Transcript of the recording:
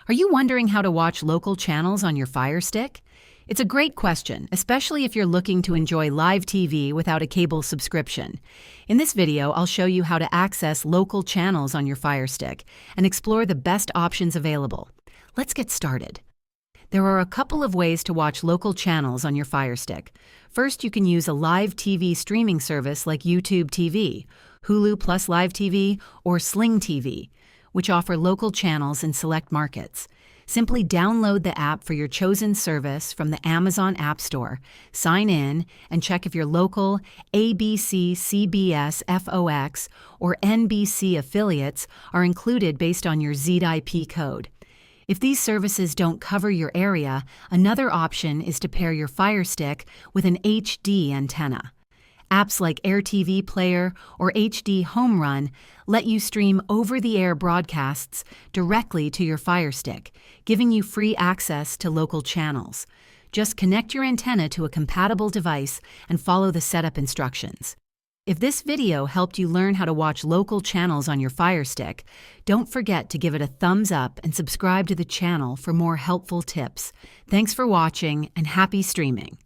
Are you wondering how to watch local channels on your Fire Stick? It's a great question, especially if you're looking to enjoy live TV without a cable subscription. In this video, I'll show you how to access local channels on your Fire Stick and explore the best options available. Let's get started. There are a couple of ways to watch local channels on your Fire Stick. First, you can use a live TV streaming service like YouTube TV, Hulu Plus Live TV, or Sling TV, which offer local channels in select markets. Simply download the app for your chosen service from the Amazon App Store, sign in, and check if your local ABC, CBS, FOX, or NBC affiliates are included based on your ZIP code. If these services don't cover your area, another option is to pair your Fire Stick with an HD antenna. Apps like AirTV Player or HD Home Run let you stream over-the-air broadcasts directly to your Fire Stick, giving you free access to local channels. Just connect your antenna to a compatible device and follow the setup instructions. If this video helped you learn how to watch local channels on your Fire Stick, don't forget to give it a thumbs up and subscribe to the channel for more helpful tips. Thanks for watching and happy streaming.